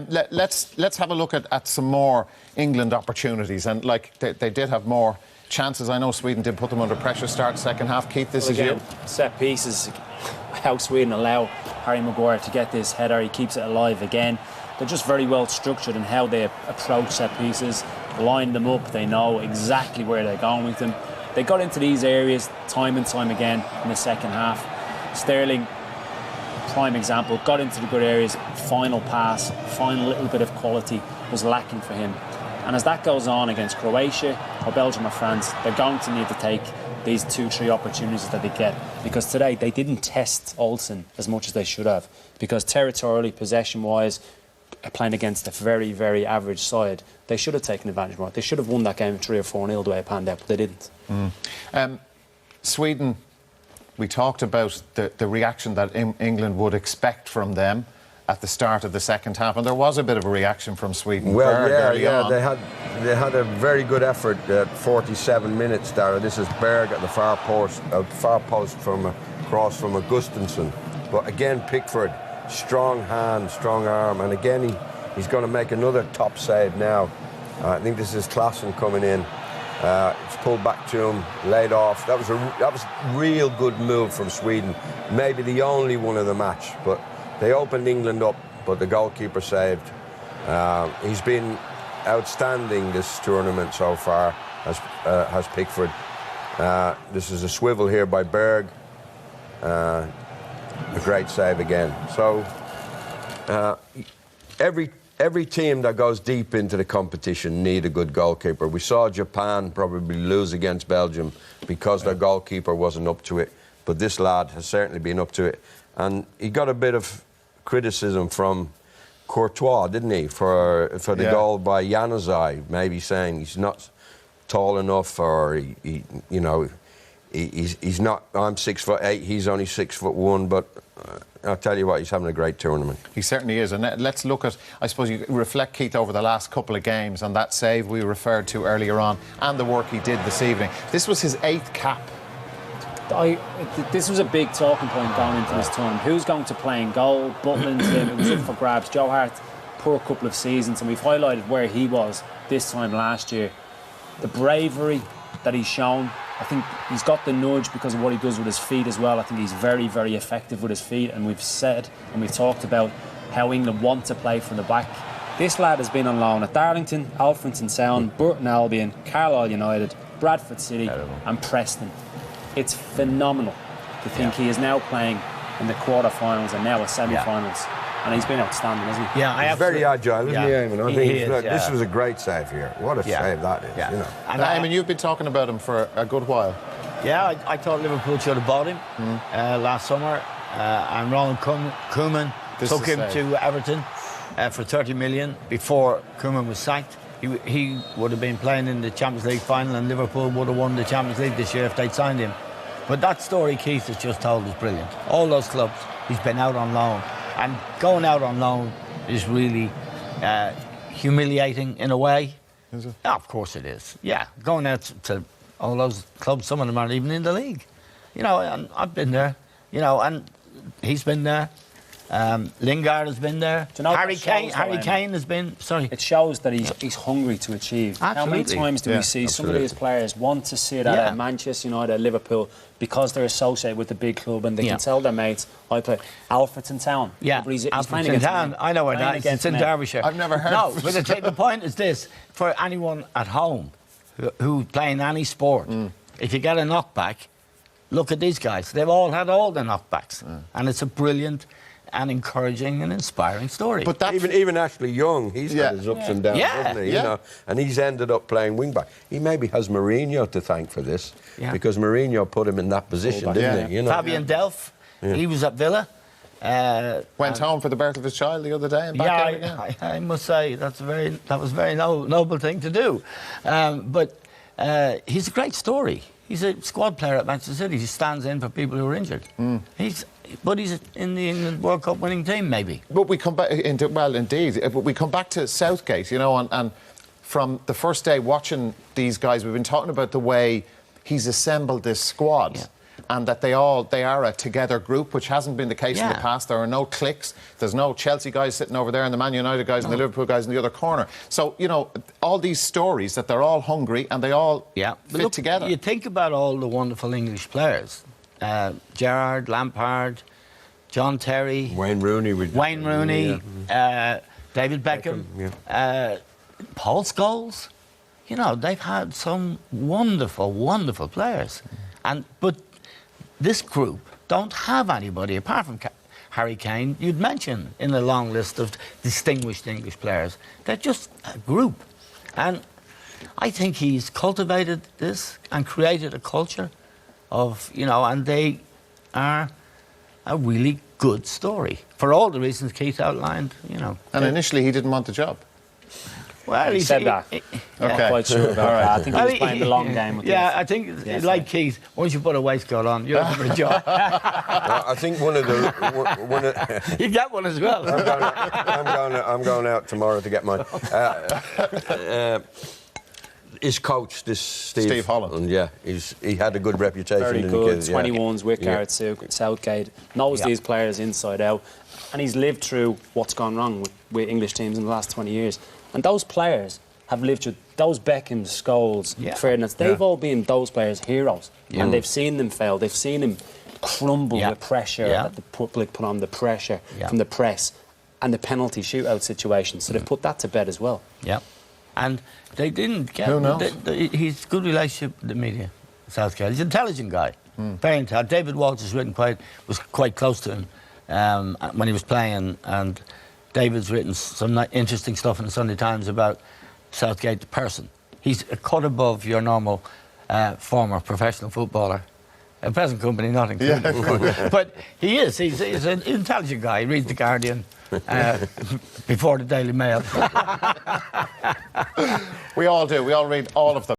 Let's have a look at some more England opportunities. And, like, they did have more chances. I know Sweden did put them under pressure start second half. Keith, this is you. Set pieces, how Sweden allow Harry Maguire to get this header. He keeps it alive again. They're just very well structured in how they approach set pieces, line them up. They know exactly where they're going with them. They got into these areas time and time again in the second half. Sterling, prime example, got into the good areas. Final pass, final little bit of quality was lacking for him. And as that goes on against Croatia or Belgium or France, they're going to need to take these 2-3 opportunities that they get, because today they didn't test Olsen as much as they should have, because territorially, possession-wise, playing against a very, very average side, they should have taken advantage more. They should have won that game 3 or 4-0 the way it panned out, but they didn't. Sweden, we talked about the reaction that England would expect from them at the start of the second half, and there was a bit of a reaction from Sweden. Well, they had a very good effort at 47 minutes there. This is Berg at the far post from a cross from Augustinsson. But again, Pickford, strong hand, strong arm, and again he's going to make another top save now. I think this is Klaassen coming in. It's pulled back to him, laid off. That was a real good move from Sweden. Maybe the only one of the match, but they opened England up, but the goalkeeper saved. He's been outstanding this tournament so far, has Pickford. This is a swivel here by Berg. A great save again. So every team that goes deep into the competition need a good goalkeeper. We saw Japan probably lose against Belgium because their goalkeeper wasn't up to it, but this lad has certainly been up to it. And he got a bit of criticism from Courtois, didn't he, for the goal by Januzaj, maybe saying he's not tall enough, or he's not. I'm 6'8", he's only 6'1", but I'll tell you what, he's having a great tournament. He certainly is. And let's look at, I suppose, you reflect, Keith, over the last couple of games and that save we referred to earlier on and the work he did this evening. This was his 8th cap. This was a big talking point going into this tournament. Who's going to play in goal? Butland's in, it was up for grabs. Joe Hart, poor couple of seasons, and we've highlighted where he was this time last year. The bravery that he's shown, I think he's got the nudge because of what he does with his feet as well. I think he's very, very effective with his feet, and we've said and we've talked about how England want to play from the back. This lad has been on loan at Darlington, Alfredton Sound, Burton Albion, Carlisle United, Bradford City and Preston. It's phenomenal to think he is now playing in the quarter-finals and now a semi-finals. And he's been outstanding, hasn't he? Yeah, he's very agile, isn't he, Eamon? I think this was a great save here. What a save that is, you know. And Eamon, you've been talking about him for a good while. Yeah, I thought Liverpool should have bought him last summer. And Ronald Koeman took him to Everton for 30 million before Koeman was sacked. He would have been playing in the Champions League final, and Liverpool would have won the Champions League this year if they'd signed him. But that story Keith has just told is brilliant. All those clubs, he's been out on loan. And going out on loan is really humiliating in a way. Is it? Yeah, of course it is. Yeah, going out to all those clubs, some of them aren't even in the league. You know, and I've been there, you know, and he's been there. Lingard has been there. Harry Kane has been. Sorry. It shows that he's hungry to achieve. Absolutely. How many times do we see some of these players want to sit at Manchester United, Liverpool, because they're associated with the big club and they can tell their mates, I play Alfredton Town. Yeah, he's Alfredton Town. I know where that is. It's in Derbyshire. I've never heard of it. No, but the point is this. For anyone at home who's playing any sport, if you get a knockback, look at these guys. They've all had all the knockbacks. And it's a brilliant and encouraging and inspiring story. But even Ashley Young, he's had his ups and downs, hasn't he? You know, and he's ended up playing wing-back. He maybe has Mourinho to thank for this, because Mourinho put him in that position, didn't he? You know? Fabian Delph, he was at Villa. Went home for the birth of his child the other day and back out again. I must say that was a very noble thing to do. But he's a great story. He's a squad player at Manchester City. He stands in for people who are injured. But he's in the England World Cup winning team, maybe. But we come back into, well, indeed. But we come back to Southgate, you know, and from the first day watching these guys, we've been talking about the way he's assembled this squad. and that they are a together group, which hasn't been the case in the past. There are no cliques. There's no Chelsea guys sitting over there and the Man United guys and the Liverpool guys in the other corner. So, you know, all these stories that they're all hungry and they all fit together. You think about all the wonderful English players. Gerrard, Lampard, John Terry, Wayne Rooney, David Beckham, Paul Scholes. You know, they've had some wonderful, wonderful players. But this group don't have anybody apart from Harry Kane you'd mention in the long list of distinguished English players. They're just a group. And I think he's cultivated this and created a culture of, you know, and they are a really good story for all the reasons Keith outlined, you know. And initially he didn't want the job. Well, he said that. I'm not quite sure about that. I think he was playing the long game with I think, like Keith, once you put a waistcoat on, you're looking for a job. I think one of you get one as well. I'm going out tomorrow to get mine. His coach, this Steve Holland. Yeah, he had a good reputation. Very good. 21s with Gareth Southgate. Knows these players inside out. And he's lived through what's gone wrong with English teams in the last 20 years. And those players have lived through those Beckhams, Scholes, Ferdinands. They've all been those players' heroes. And they've seen them fail. They've seen them crumble with pressure that the public put on, the pressure from the press and the penalty shootout situation. So they've put that to bed as well. Yeah. And they didn't get... Who knows? He's good relationship with the media, Southgate. He's an intelligent guy. Very intelligent. David Walsh was quite close to him when he was playing, and David's written some interesting stuff in the Sunday Times about Southgate, the person. He's a cut above your normal former professional footballer. A present company, not included. But he is. He's an intelligent guy. He reads The Guardian before the Daily Mail. We all do. We all read all of them.